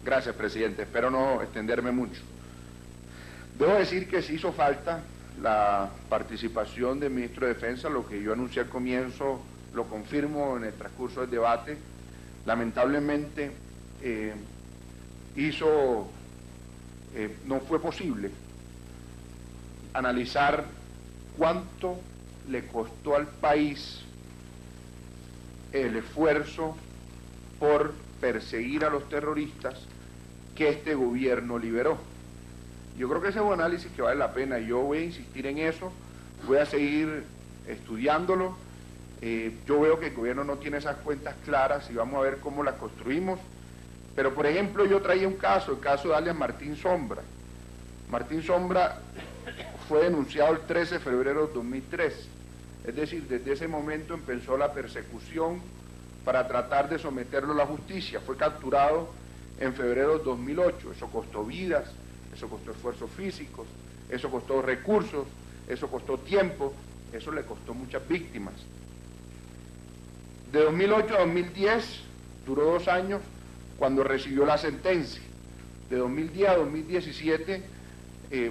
Gracias, presidente. Espero no extenderme mucho. Debo decir que sí hizo falta la participación del ministro de Defensa, lo que yo anuncié al comienzo, lo confirmo en el transcurso del debate. Lamentablemente no fue posible analizar cuánto le costó al país el esfuerzo por perseguir a los terroristas que este gobierno liberó. Yo creo que ese es un análisis que vale la pena. Yo voy a insistir en eso, voy a seguir estudiándolo. Yo veo que el gobierno no tiene esas cuentas claras y vamos a ver cómo las construimos. Pero, por ejemplo, yo traía un caso, el caso de alias Martín Sombra. Martín Sombra fue denunciado el 13 de febrero de 2003. Es decir, desde ese momento empezó la persecución para tratar de someterlo a la justicia. Fue capturado en febrero de 2008. Eso costó vidas, eso costó esfuerzos físicos, eso costó recursos, eso costó tiempo, eso le costó muchas víctimas. De 2008 a 2010 duró 2 años cuando recibió la sentencia. De 2010 a 2017,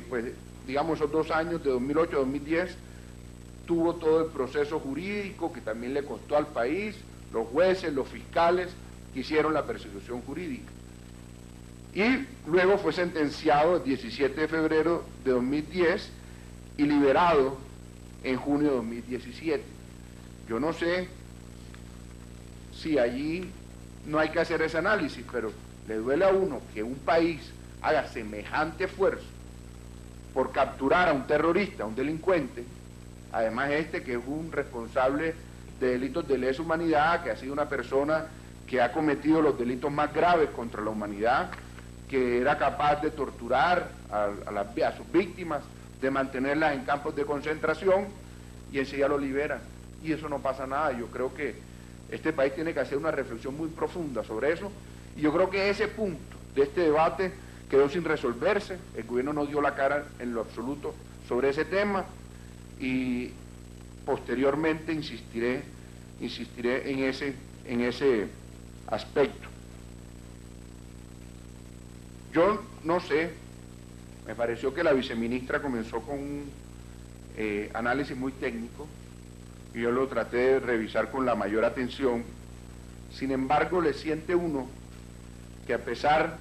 pues digamos esos 2 años, de 2008 a 2010, tuvo todo el proceso jurídico que también le costó al país, los jueces, los fiscales que hicieron la persecución jurídica. Y luego fue sentenciado el 17 de febrero de 2010 y liberado en junio de 2017. Yo no sé si allí no hay que hacer ese análisis, pero le duele a uno que un país haga semejante esfuerzo por capturar a un terrorista, a un delincuente, además que es un responsable de delitos de lesa humanidad, que ha sido una persona que ha cometido los delitos más graves contra la humanidad, que era capaz de torturar a sus víctimas, de mantenerlas en campos de concentración, y enseguida lo liberan. Y eso no pasa nada. Yo creo que este país tiene que hacer una reflexión muy profunda sobre eso, y yo creo que ese punto de este debate quedó sin resolverse. El gobierno no dio la cara en lo absoluto sobre ese tema, y posteriormente insistiré en ese aspecto. Yo no sé, me pareció que la viceministra comenzó con un análisis muy técnico, y yo lo traté de revisar con la mayor atención. Sin embargo, le siente uno que, a pesar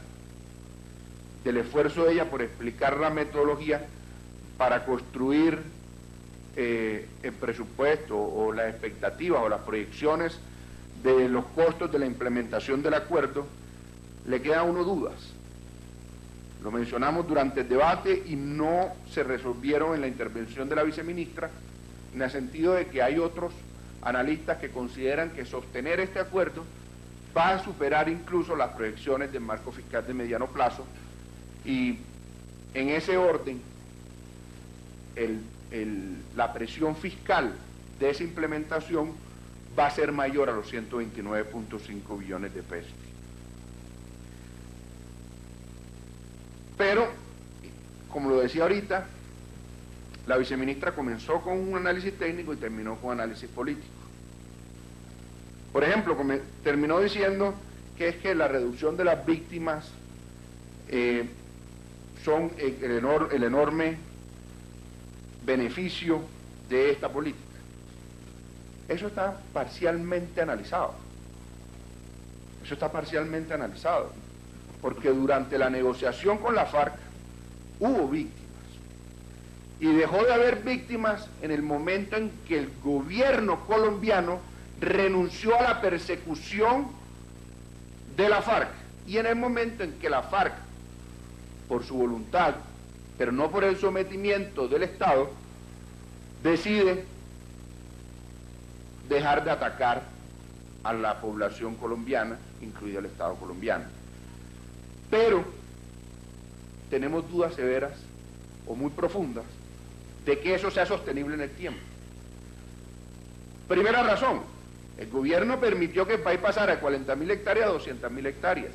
del esfuerzo de ella por explicar la metodología para construir el presupuesto o las expectativas o las proyecciones de los costos de la implementación del acuerdo, le quedan a uno dudas. Lo mencionamos durante el debate y no se resolvieron en la intervención de la viceministra, en el sentido de que hay otros analistas que consideran que sostener este acuerdo va a superar incluso las proyecciones del marco fiscal de mediano plazo, y en ese orden la presión fiscal de esa implementación va a ser mayor a los 129.5 billones de pesos. Pero, como lo decía ahorita, la viceministra comenzó con un análisis técnico y terminó con análisis político. Por ejemplo, terminó diciendo que es que la reducción de las víctimas son el enorme beneficio de esta política. Eso está parcialmente analizado. Eso está parcialmente analizado, porque durante la negociación con la FARC hubo víctimas, y dejó de haber víctimas en el momento en que el gobierno colombiano renunció a la persecución de la FARC, y en el momento en que la FARC, por su voluntad, pero no por el sometimiento del Estado, decide dejar de atacar a la población colombiana, incluido el Estado colombiano. Pero tenemos dudas severas o muy profundas de que eso sea sostenible en el tiempo. Primera razón, el gobierno permitió que el país pasara de 40.000 hectáreas a 200.000 hectáreas.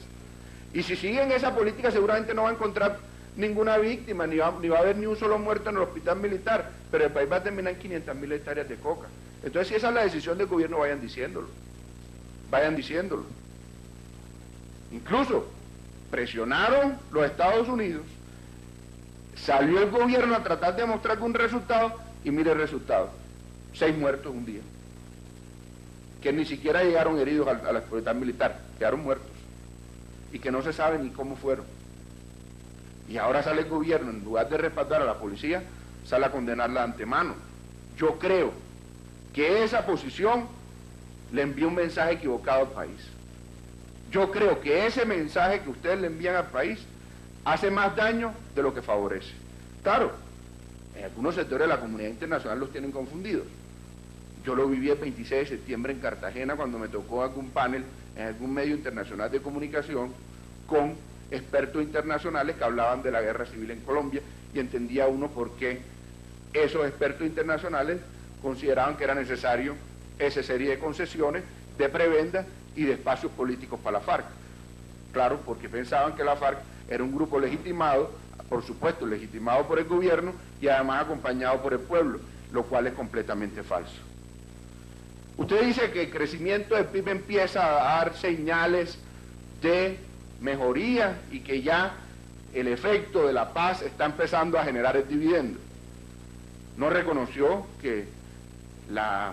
Y si siguen esa política, seguramente no va a encontrar ninguna víctima, ni va a haber ni un solo muerto en el hospital militar, pero el país va a terminar en 500.000 hectáreas de coca. Entonces, si esa es la decisión del gobierno, vayan diciéndolo. Incluso presionaron los Estados Unidos, salió el gobierno a tratar de demostrar que un resultado, y mire el resultado, 6 muertos un día, que ni siquiera llegaron heridos a la escuela militar, quedaron muertos, y que no se sabe ni cómo fueron. Y ahora sale el gobierno, en lugar de respaldar a la policía, sale a condenarla de antemano. Yo creo que esa posición le envía un mensaje equivocado al país. Yo creo que ese mensaje que ustedes le envían al país hace más daño de lo que favorece. Claro, en algunos sectores de la comunidad internacional los tienen confundidos. Yo lo viví el 26 de septiembre en Cartagena cuando me tocó algún panel en algún medio internacional de comunicación con expertos internacionales que hablaban de la guerra civil en Colombia, y entendía uno por qué esos expertos internacionales consideraban que era necesario esa serie de concesiones, de prebendas y de espacios políticos para la FARC. Claro, porque pensaban que la FARC era un grupo legitimado, por supuesto legitimado por el gobierno y además acompañado por el pueblo, lo cual es completamente falso. Usted dice que el crecimiento del PIB empieza a dar señales de mejoría y que ya el efecto de la paz está empezando a generar el dividendo. No reconoció que la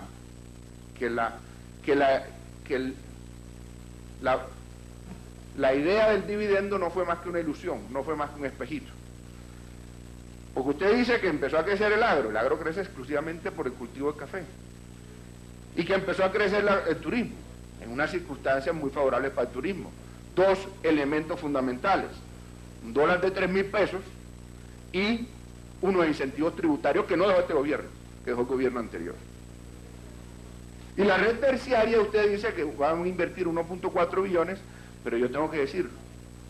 idea del dividendo no fue más que una ilusión, no fue más que un espejito. Porque usted dice que empezó a crecer el agro crece exclusivamente por el cultivo del café, y que empezó a crecer el turismo, en unas circunstancias muy favorables para el turismo. 2 elementos fundamentales: un dólar de 3.000 pesos y unos incentivos tributarios que no dejó este gobierno, que dejó el gobierno anterior. Y la red terciaria, usted dice que van a invertir 1.4 billones, pero yo tengo que decir,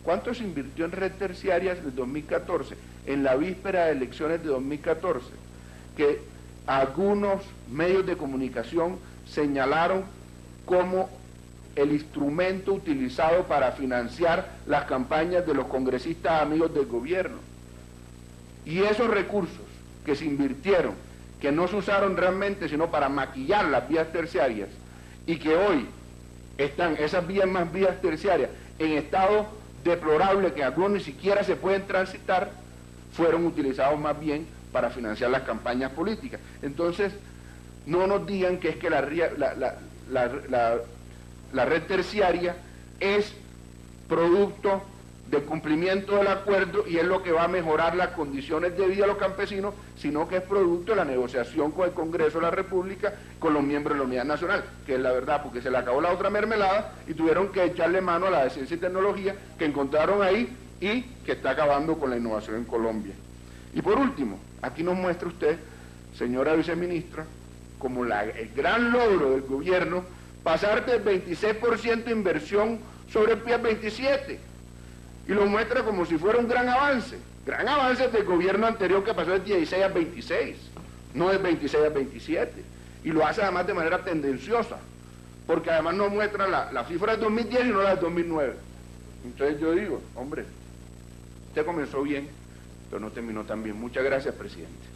¿cuánto se invirtió en red terciaria en el 2014, en la víspera de elecciones de 2014? Que algunos medios de comunicación señalaron como el instrumento utilizado para financiar las campañas de los congresistas amigos del gobierno. Y esos recursos que se invirtieron, que no se usaron realmente sino para maquillar las vías terciarias, y que hoy están esas vías terciarias en estado deplorable, que algunos ni siquiera se pueden transitar, fueron utilizados más bien para financiar las campañas políticas. Entonces, no nos digan que es que la red terciaria es producto del cumplimiento del acuerdo y es lo que va a mejorar las condiciones de vida de los campesinos, sino que es producto de la negociación con el Congreso de la República, con los miembros de la Unidad Nacional, que es la verdad, porque se le acabó la otra mermelada y tuvieron que echarle mano a la de ciencia y tecnología que encontraron ahí y que está acabando con la innovación en Colombia. Y por último, aquí nos muestra usted, señora viceministra, como el gran logro del gobierno, pasar del 26% de inversión sobre el PIB al 27%, y lo muestra como si fuera un gran avance del gobierno anterior, que pasó del 16 al 26, no del 26 al 27, y lo hace además de manera tendenciosa, porque además no muestra la cifra del 2010 y no la del 2009. Entonces yo digo, hombre, usted comenzó bien, pero no terminó tan bien. Muchas gracias, presidente.